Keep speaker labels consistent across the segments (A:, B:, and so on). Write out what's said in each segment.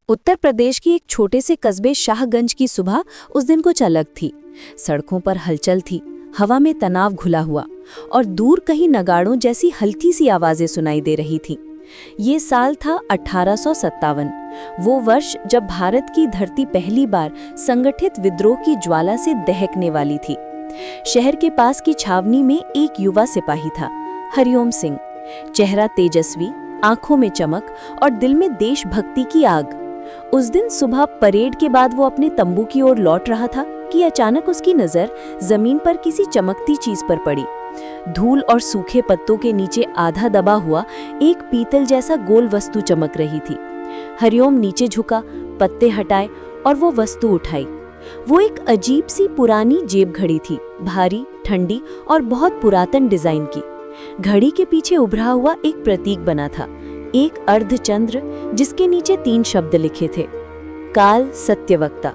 A: उत्तर प्रदेश की एक छोटे से कस्बे शाहगंज की सुबह उस दिन कुछ अलग थी। सड़कों पर हलचल थी, हवा में तनाव घुला हुआ और दूर कहीं नगाड़ों जैसी हल्की सी आवाजें सुनाई दे रही थीं। ये साल था 1857, वो वर्ष जब भारत की धरती पहली बार संगठित विद्रोह की ज्वाला से दहकने वाली थी। शहर के पास की छावनी में एक युवा सिपाही था, हरिओम सिंह। चेहरा तेजस्वी, आंखों में चमक और दिल में देशभक्ति की आग। उस दिन सुबह परेड के बाद वो अपने तंबू की ओर लौट रहा था कि अचानक उसकी नजर जमीन पर किसी चमकती चीज पर पड़ी। धूल और सूखे पत्तों के नीचे आधा दबा हुआ एक पीतल जैसा गोल वस्तु चमक रही थी। हरिओम नीचे झुका, पत्ते हटाए और वो वस्तु उठाई। वो एक अजीब सी पुरानी जेब घड़ी थी, भारी, ठंडी और बहुत पुरातन डिजाइन की। घड़ी के पीछे उभरा हुआ एक प्रतीक बना था, एक अर्धचंद्र जिसके नीचे 3 शब्द लिखे थे, काल सत्यवक्ता।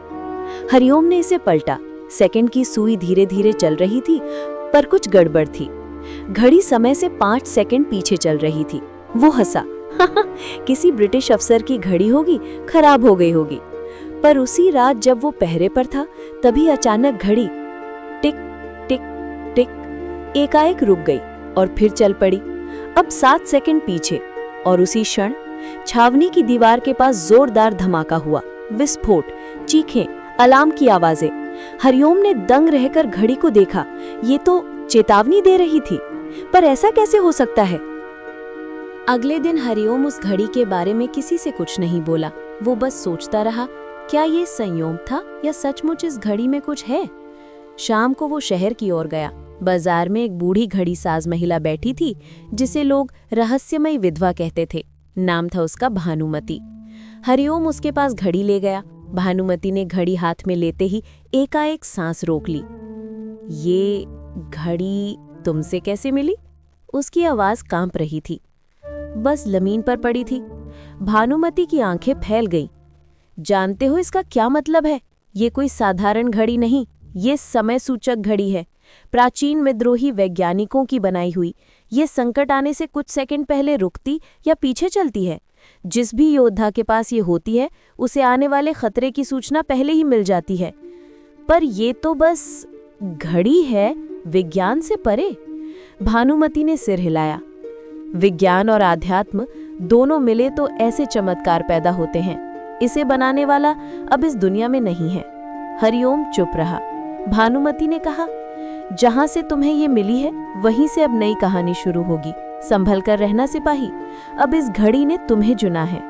A: हरिओम ने इसे पलटा। सेकंड की सुई धीरे धीरे चल रही थी, पर कुछ गड़बड़ थी। घड़ी समय से 5 सेकंड पीछे चल रही थी। वो हंसा, किसी ब्रिटिश अफसर की घड़ी होगी, खराब हो गई होगी। पर उसी रात जब वो पहरे पर था, तभी अचानक घड़ी टिक टिक टिक एकाएक रुक गई और फिर चल पड़ी। अब 7 सेकंड पीछे। और उसी क्षण छावनी की दीवार के पास जोरदार धमाका हुआ। विस्फोट, चीखें, अलार्म की आवाजें। हरिओम ने दंग रहकर घड़ी को देखा। ये तो चेतावनी दे रही थी, पर ऐसा कैसे हो सकता है? अगले दिन हरिओम उस घड़ी के बारे में किसी से कुछ नहीं बोला। वो बस सोचता रहा, क्या ये संयोग था या सचमुच इस घड़ी में कुछ है? शाम को वो शहर की ओर गया। बाजार में एक बूढ़ी घड़ी साज महिला बैठी थी, जिसे लोग रहस्यमय विधवा कहते थे। नाम था उसका भानुमती। हरिओम उसके पास घड़ी ले गया। भानुमती ने घड़ी हाथ में लेते ही एकाएक सांस रोक ली। ये घड़ी तुमसे कैसे मिली? उसकी आवाज कांप रही थी। बस जमीन पर पड़ी थी। भानुमती की आंखें फैल गईं। जानते हो इसका क्या मतलब है? ये कोई साधारण घड़ी नहीं, ये समय सूचक घड़ी है, प्राचीन विद्रोही वैज्ञानिकों की बनाई हुई। ये संकट आने से कुछ सेकंड पहले रुकती या पीछे चलती है। जिस भी योद्धा के पास ये होती है, उसे आने वाले खतरे की सूचना पहले ही मिल जाती है। पर ये तो बस घड़ी है, विज्ञान से परे। भानुमती ने सिर हिलाया। विज्ञान और आध्यात्म दोनों मिले तो ऐसे चमत्कार पैदा होते हैं। इसे बनाने वाला अब इस दुनिया में नहीं है। हरिओम चुप रहा। भानुमती ने कहा, जहां से तुम्हें ये मिली है, वहीं से अब नई कहानी शुरू होगी। संभल कर रहना सिपाही, अब इस घड़ी ने तुम्हें चुना है।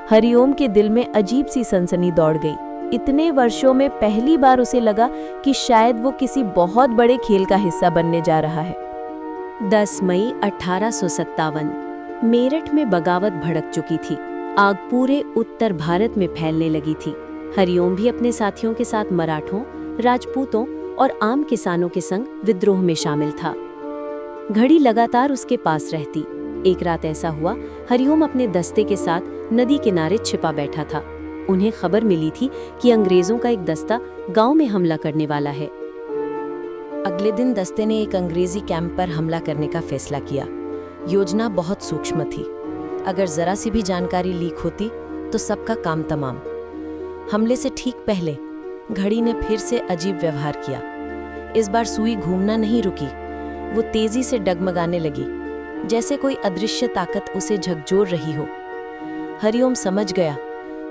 A: हरिओम के दिल में अजीब सी सनसनी दौड़ गई। इतने वर्षों में पहली बार उसे लगा कि शायद वो किसी बहुत बड़े खेल का हिस्सा बनने जा रहा है। 10 मई 1857। मेरठ में बगावत भड़क चुकी थी। आग पूरे उत्तर भारत में फैलने लगी थी। हरिओम भी अपने साथियों के साथ मराठों, राजपूतों और आम किसानों के संग विद्रोह में शामिल था। घड़ी लगातार उसके पास रहती। एक रात ऐसा हुआ, हरिओम अपने दस्ते के साथ नदी किनारे छिपा बैठा था। उन्हें खबर मिली थी कि अंग्रेजों का एक दस्ता गांव में हमला करने वाला है। अगले दिन दस्ते ने एक अंग्रेजी कैंप पर हमला करने का फैसला किया। योजना बहुत सूक्ष्म थी। अगर जरा सी भी जानकारी लीक होती तो सबका काम तमाम। हमले से ठीक पहले घड़ी ने फिर से अजीब व्यवहार किया। इस बार सुई घूमना नहीं रुकी। वो तेजी से डगमगाने लगी, जैसे कोई अदृश्य ताकत उसे झकझोर रही हो। हरिओम समझ गया,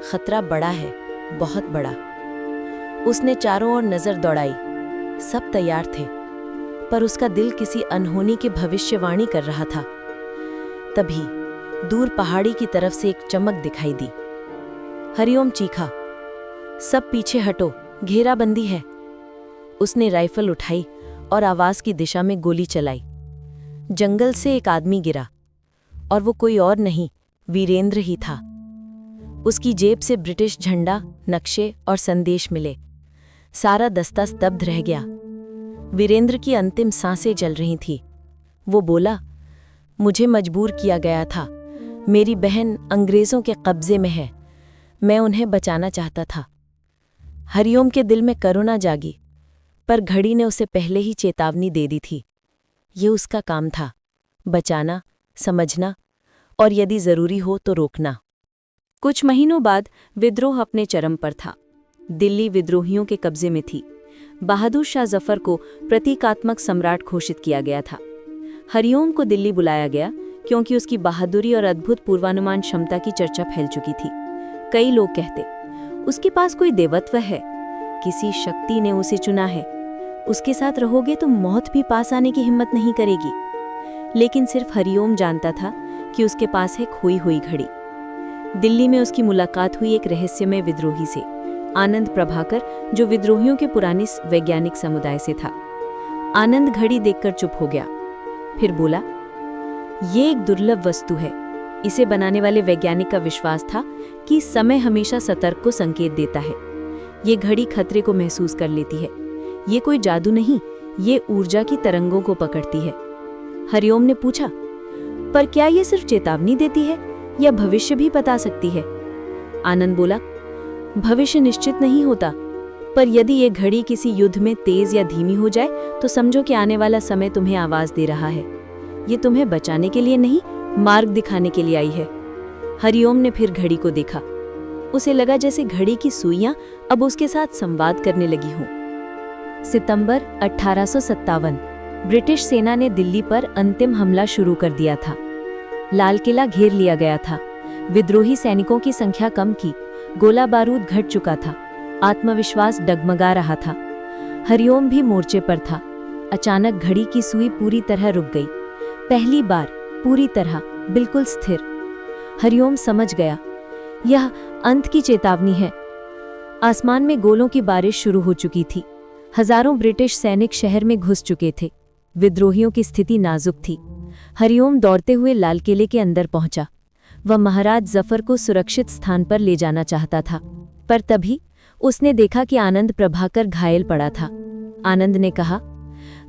A: खतरा बड़ा है, बहुत बड़ा। उसने चारों ओर नजर दौड़ाई। सब तैयार थे, पर उसका दिल किसी अनहोनी की भविष्यवाणी कर रहा था। तभी दूर पहाड़ी की तरफ से एक चमक दिखाई दी। हरिओम चीखा, सब पीछे हटो, घेराबंदी है। उसने राइफल उठाई और आवाज की दिशा में गोली चलाई। जंगल से एक आदमी गिरा, और वो कोई और नहीं, वीरेंद्र ही था। उसकी जेब से ब्रिटिश झंडा, नक्शे और संदेश मिले। सारा दस्ता स्तब्ध रह गया। वीरेंद्र की अंतिम सांसें जल रही थी। वो बोला, मुझे मजबूर किया गया था। मेरी बहन अंग्रेजों के कब्जे में है। मैं उन्हें बचाना चाहता था। हरिओम के दिल में करुणा जागी, पर घड़ी ने उसे पहले ही चेतावनी दे दी थी। ये उसका काम था, बचाना, समझना और यदि जरूरी हो तो रोकना। कुछ महीनों बाद विद्रोह अपने चरम पर था। दिल्ली विद्रोहियों के कब्जे में थी। बहादुर शाह जफर को प्रतीकात्मक सम्राट घोषित किया गया था। हरिओम को दिल्ली बुलाया गया क्योंकि उसकी बहादुरी और अद्भुत पूर्वानुमान क्षमता की चर्चा फैल चुकी थी। कई लोग कहते, उसके पास कोई देवत्व है, किसी शक्ति ने उसे चुना है, उसके साथ रहोगे तो मौत भी पास आने की हिम्मत नहीं करेगी। लेकिन सिर्फ हरिओम जानता था कि उसके पास है खोई हुई घड़ी। दिल्ली में उसकी मुलाकात हुई एक रहस्यमय विद्रोही से, आनंद प्रभाकर, जो विद्रोहियों के पुराने वैज्ञानिक समुदाय से था। आनंद घड़ी देखकर चुप हो गया, फिर बोला, ये एक दुर्लभ वस्तु है। इसे बनाने वाले वैज्ञानिक का विश्वास था कि समय हमेशा सतर्क को संकेत देता है। ये घड़ी खतरे को महसूस कर लेती है। ये कोई जादू नहीं, ये ऊर्जा की तरंगों को पकड़ती है। हरिओम ने पूछा, पर क्या ये सिर्फ चेतावनी देती है या भविष्य भी बता सकती है? आनंद बोला, भविष्य निश्चित नहीं होता, पर यदि ये घड़ी किसी युद्ध में तेज या धीमी हो जाए तो समझो कि आने वाला समय तुम्हें आवाज दे रहा है। ये तुम्हें बचाने के लिए नहीं, मार्ग दिखाने के लिए आई है। हरिओम ने फिर घड़ी को देखा। उसे लगा जैसे घड़ी की सुइयां अब उसके साथ संवाद करने लगी हों। सितंबर 1857, ब्रिटिश सेना ने दिल्ली पर अंतिम हमला शुरू कर दिया था। लाल किला घेर लिया गया था। विद्रोही सैनिकों की संख्या कम की, गोला बारूद घट चुका था, आत्मविश्वास डगमगा रहा था। हरिओम भी मोर्चे पर था। अचानक घड़ी की सुई पूरी तरह रुक गई, पहली बार पूरी तरह, बिल्कुल स्थिर। हरिओम समझ गया, यह अंत की चेतावनी है। आसमान में गोलों की बारिश शुरू हो चुकी थी। हजारों ब्रिटिश सैनिक शहर में घुस चुके थे। विद्रोहियों की स्थिति नाजुक थी। हरिओम दौड़ते हुए लाल किले के अंदर पहुंचा। वह महाराज जफर को सुरक्षित स्थान पर ले जाना चाहता था, पर तभी उसने देखा कि आनंद प्रभाकर घायल पड़ा था। आनंद ने कहा,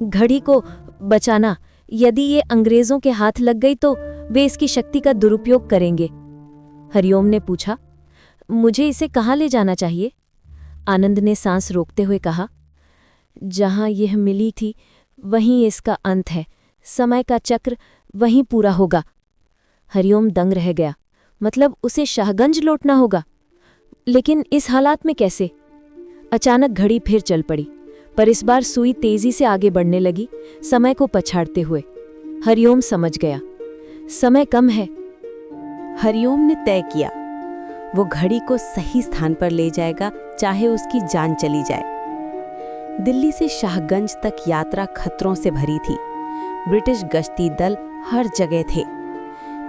A: घड़ी को बचाना, यदि ये अंग्रेजों के हाथ लग गई तो वे इसकी शक्ति का दुरुपयोग करेंगे। हरिओम ने पूछा, मुझे इसे कहाँ ले जाना चाहिए? आनंद ने सांस रोकते हुए कहा, जहां यह मिली थी वहीं इसका अंत है। समय का चक्र वहीं पूरा होगा। हरिओम दंग रह गया। मतलब उसे शाहगंज लौटना होगा? लेकिन इस हालात में कैसे? अचानक घड़ी फिर चल पड़ी, पर इस बार सुई तेजी से आगे बढ़ने लगी, समय को पछाड़ते हुए। हरिओम समझ गया, समय कम है।
B: हरिओम ने तय किया, वो घड़ी को सही स्थान पर ले जाएगा, चाहे उसकी जान चली जाए। दिल्ली से शाहगंज तक यात्रा खतरों से भरी थी। ब्रिटिश गश्ती दल हर जगह थे।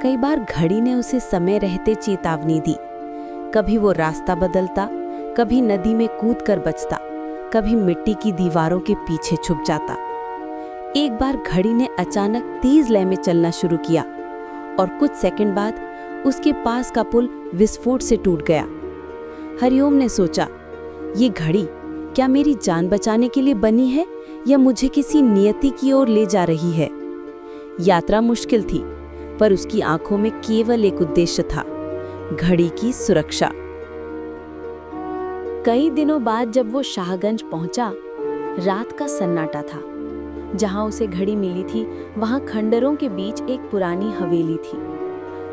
B: कई बार घड़ी ने उसे समय रहते चेतावनी दी। कभी वो रास्ता बदलता, कभी नदी में कूदकर बचता, कभी मिट्टी की दीवारों के पीछे छुप जाता। एक बार घड़ी ने अचानक तेज लय में चलना शुरू किया और कुछ सेकंड बाद उसके पास का पुल विस्फोट से टूट गया। हरिओम ने सोचा, ये घड़ी क्या मेरी जान बचाने के लिए बनी है या मुझे किसी नियति की ओर ले जा रही है? यात्रा मुश्किल थी, पर उसकी आंखों में केवल एक उद्देश्य था, घड़ी की सुरक्षा। कई दिनों बाद जब वो शाहगंज पहुंचा, रात का सन्नाटा था। जहां उसे घड़ी मिली थी, वहां खंडरों के बीच एक पुरानी हवेली थी।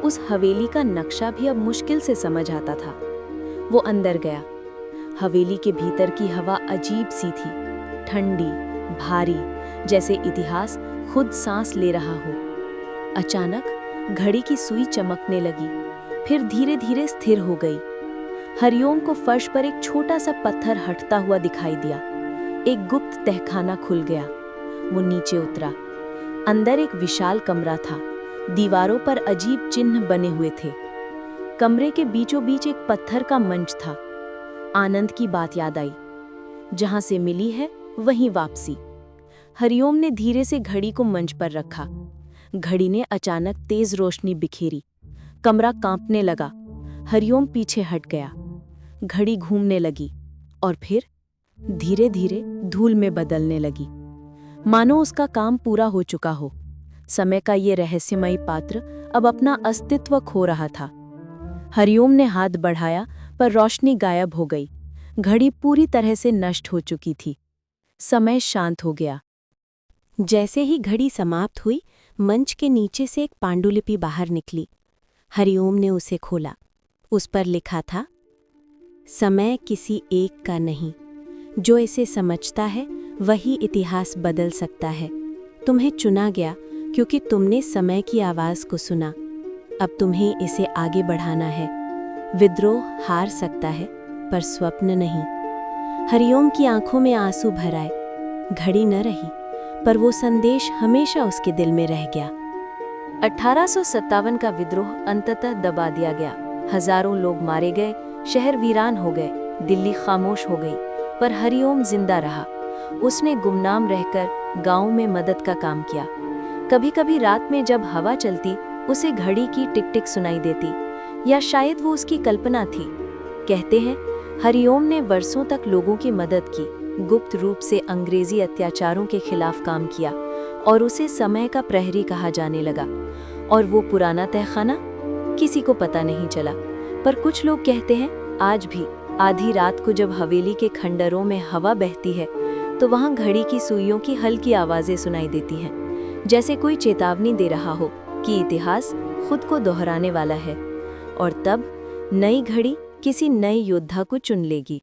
B: उस हवेली का नक्शा भी अब मुश्किल से समझ आता था। वो अंदर गया। हवेली के भीतर की हवा अजीब सी थी, ठंडी, भारी, जैसे इतिहास खुद सांस ले रहा हो। अचानक घड़ी की सुई चमकने लगी, फिर धीरे धीरे स्थिर हो गई। हरिओम को फर्श पर एक छोटा सा पत्थर हटता हुआ दिखाई दिया। एक गुप्त तहखाना खुल गया। वो नीचे उतरा। अंदर एक विशाल कमरा था। दीवारों पर अजीब चिन्ह बने हुए थे। कमरे के बीचों बीच एक पत्थर का मंच था। आनंद की बात याद आई, जहां से मिली है वहीं वापसी। हरिओम ने धीरे से घड़ी को मंच पर रखा। घड़ी ने अचानक तेज रोशनी बिखेरी। कमरा कांपने लगा। हरिओम पीछे हट गया। घड़ी घूमने लगी और फिर धीरे धीरे धूल में बदलने लगी, मानो उसका काम पूरा हो चुका हो। समय का ये रहस्यमयी पात्र अब अपना अस्तित्व खो रहा था। हरिओम ने हाथ बढ़ाया, पर रोशनी गायब हो गई। घड़ी पूरी तरह से नष्ट हो चुकी थी। समय शांत हो गया। जैसे ही घड़ी समाप्त हुई, मंच के नीचे से एक पांडुलिपि बाहर निकली। हरिओम ने उसे खोला। उस पर लिखा था, समय किसी एक का नहीं, जो इसे समझता है वही इतिहास बदल सकता है। तुम्हें चुना गया क्योंकि तुमने समय की आवाज़ को सुना। अब तुम्हें इसे आगे बढ़ाना है। विद्रोह हार सकता है पर स्वप्न नहीं। हरिओम की आंखों में आंसू भर आए। घड़ी न रही पर वो संदेश हमेशा उसके दिल में रह गया।
A: 1857 का विद्रोह अंततः दबा दिया गया। हजारों लोग मारे गए, शहर वीरान हो गए, दिल्ली खामोश हो गई, पर हरिओम जिंदा रहा। उसने गुमनाम रहकर गांव में मदद का काम किया। कभी कभी रात में जब हवा चलती उसे घड़ी की टिक टिक सुनाई देती, या शायद वो उसकी कल्पना थी। कहते हैं हरिओम ने वर्षों तक लोगों की मदद की, गुप्त रूप से अंग्रेजी अत्याचारों के खिलाफ काम किया, और उसे समय का प्रहरी कहा जाने लगा। और वो पुराना तहखाना किसी को पता नहीं चला, पर कुछ लोग कहते हैं आज भी आधी रात को जब हवेली के खंडरों में हवा बहती है तो वहां घड़ी की सुइयों की हल्की आवाजें सुनाई देती हैं, जैसे कोई चेतावनी दे रहा हो कि इतिहास खुद को दोहराने वाला है। और तब नई घड़ी किसी नए योद्धा को चुन लेगी।